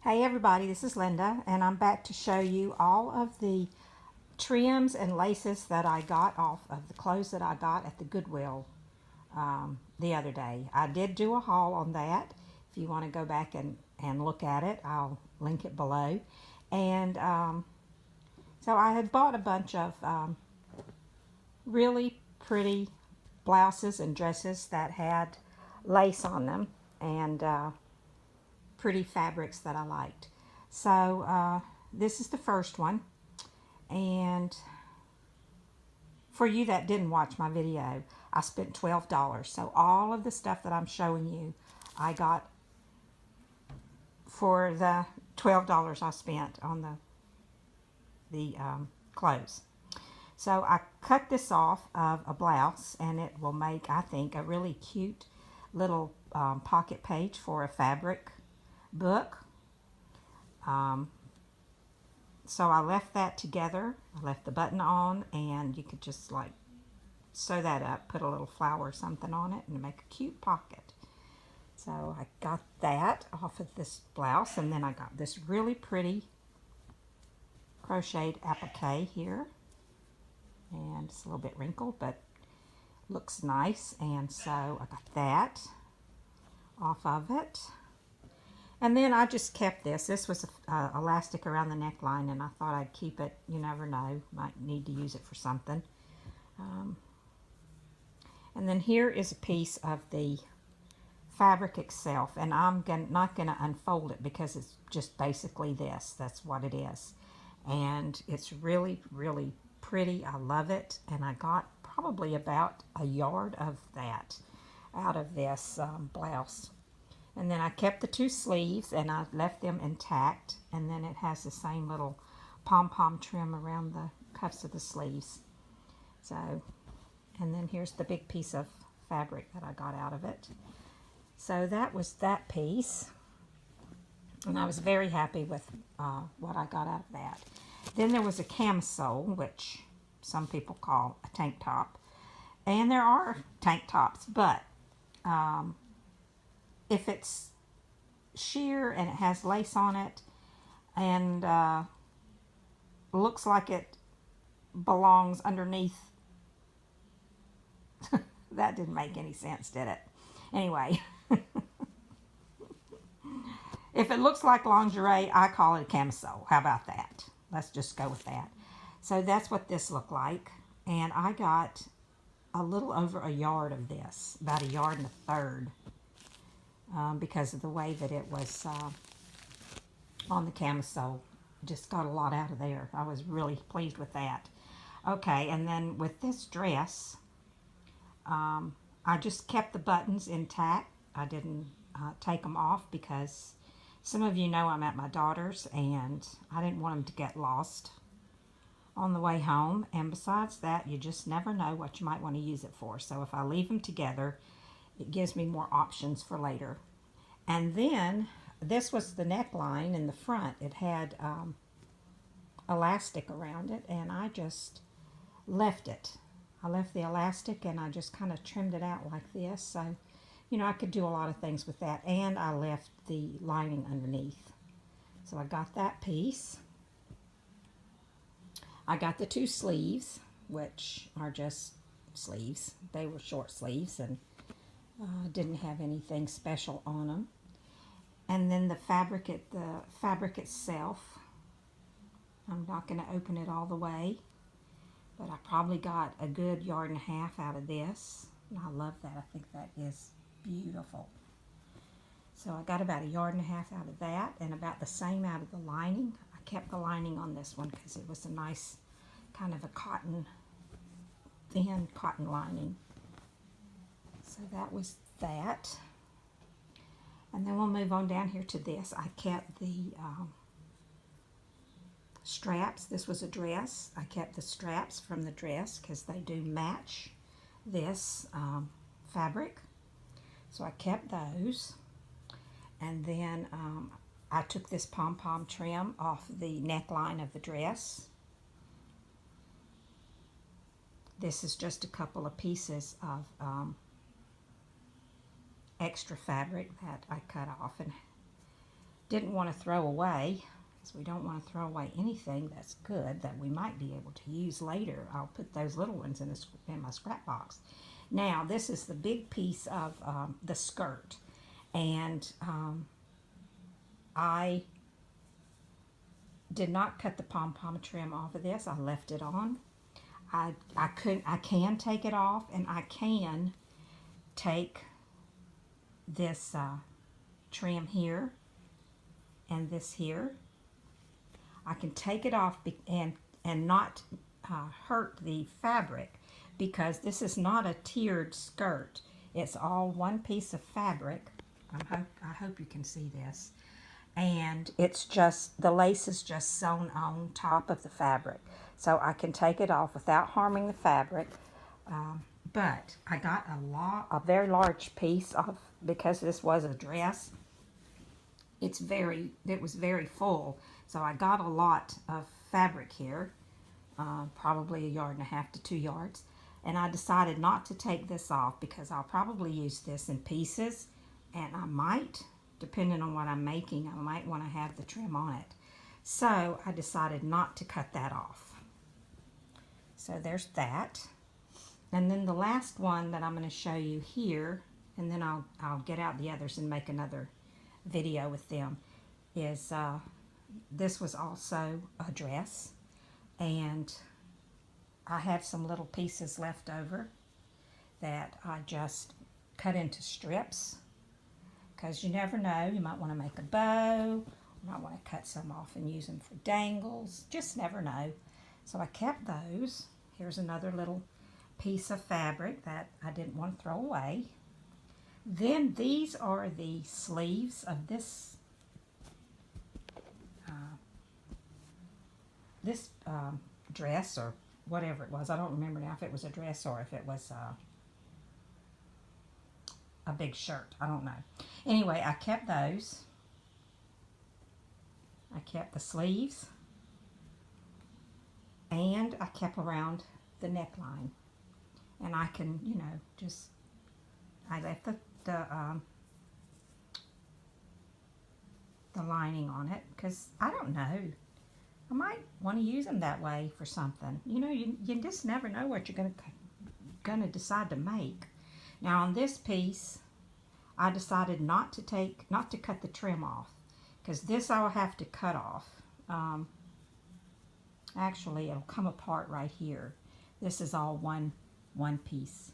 Hey everybody, this is Linda, and I'm back to show you all of the trims and laces that I got off of the clothes that I got at the Goodwill the other day. I did do a haul on that. If you want to go back and look at it, I'll link it below. And so I had bought a bunch of really pretty blouses and dresses that had lace on them and pretty fabrics that I liked. So this is the first one. And for you that didn't watch my video, I spent $12. So all of the stuff that I'm showing you, I got for the $12 I spent on the clothes. So I cut this off of a blouse, and it will make, I think, a really cute little pocket page for a fabric book. So I left that together. I left the button on, and you could just like sew that up, put a little flower or something on it, and make a cute pocket. So I got that off of this blouse, and then I got this really pretty crocheted applique here. And it's a little bit wrinkled, but looks nice. And so I got that off of it. And then I just kept this. This was elastic around the neckline, and I thought I'd keep it. You never know. Might need to use it for something. And then here is a piece of the fabric itself. And I'm not going to unfold it because it's just basically this. That's what it is. And it's really, really pretty. I love it. And I got probably about a yard of that out of this blouse. And then I kept the two sleeves and I left them intact. And then it has the same little pom-pom trim around the cuffs of the sleeves. So, and then here's the big piece of fabric that I got out of it. So that was that piece. And I was very happy with what I got out of that. Then there was a camisole, which some people call a tank top. And there are tank tops, but if it's sheer and it has lace on it and looks like it belongs underneath, that didn't make any sense, did it? Anyway, if it looks like lingerie, I call it a camisole. How about that? Let's just go with that. So that's what this looked like. And I got a little over a yard of this, about a yard and a third. Because of the way that it was on the camisole. Just got a lot out of there. I was really pleased with that. Okay, and then with this dress, I just kept the buttons intact. I didn't take them off because some of you know I'm at my daughter's and I didn't want them to get lost on the way home. And besides that, you just never know what you might want to use it for. So if I leave them together, it gives me more options for later. And then this was the neckline in the front. It had elastic around it, and I just left it. I left the elastic and I just kind of trimmed it out like this. So, you know, I could do a lot of things with that. And I left the lining underneath. So I got that piece. I got the two sleeves, which are just sleeves. They were short sleeves and didn't have anything special on them. And then the fabric itself, I'm not going to open it all the way, but I probably got a good yard and a half out of this. And I love that. I think that is beautiful. So I got about a yard and a half out of that and about the same out of the lining. I kept the lining on this one because it was a nice kind of a cotton, thin cotton lining. So that was that. And then we'll move on down here to this. I kept the straps. This was a dress. I kept the straps from the dress because they do match this fabric. So I kept those. And then I took this pom-pom trim off the neckline of the dress. This is just a couple of pieces of extra fabric that I cut off and didn't want to throw away, because we don't want to throw away anything that's good that we might be able to use later. I'll put those little ones in my scrap box. Now, this is the big piece of the skirt, and I did not cut the pom-pom trim off of this. I left it on. I can take it off, and I can take this trim here and this here. I can take it off and not hurt the fabric, because this is not a tiered skirt. It's all one piece of fabric. I hope you can see this. And it's just, the lace is just sewn on top of the fabric. So I can take it off without harming the fabric. But I got a very large piece of, because this was a dress. It was very full. So I got a lot of fabric here, probably 1.5 yards to 2 yards. And I decided not to take this off, because I'll probably use this in pieces, and I might, depending on what I'm making, I might want to have the trim on it. So I decided not to cut that off. So there's that. And then the last one that I'm going to show you here, and then I'll get out the others and make another video with them, is this was also a dress, and I had some little pieces left over that I just cut into strips, because you never know, you might want to make a bow, you might want to cut some off and use them for dangles, just never know. So I kept those. Here's another little piece of fabric that I didn't want to throw away. Then these are the sleeves of this dress, or whatever it was. I don't remember now if it was a dress or if it was a big shirt. I don't know. Anyway, I kept those. I kept the sleeves, and I kept around the neckline. And I can, you know, I left the lining on it, because I don't know, I might want to use them that way for something. You know, you just never know what you're gonna decide to make. Now on this piece, I decided not to cut the trim off, because this I'll have to cut off. Actually, it'll come apart right here. This is all one piece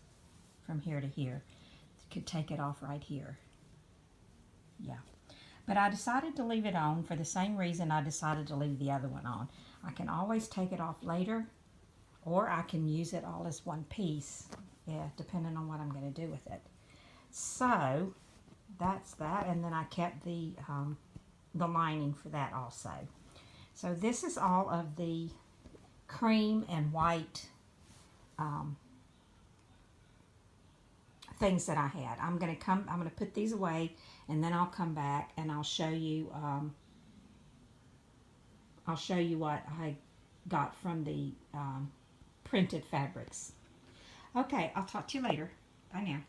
from here to here. Could take it off right here. Yeah. But I decided to leave it on for the same reason I decided to leave the other one on. I can always take it off later, or I can use it all as one piece, yeah, depending on what I'm going to do with it. So that's that, and then I kept the lining for that also. So this is all of the cream and white things that I had. I'm going to put these away, and then I'll come back and I'll show you what I got from the printed fabrics. Okay, I'll talk to you later. Bye now.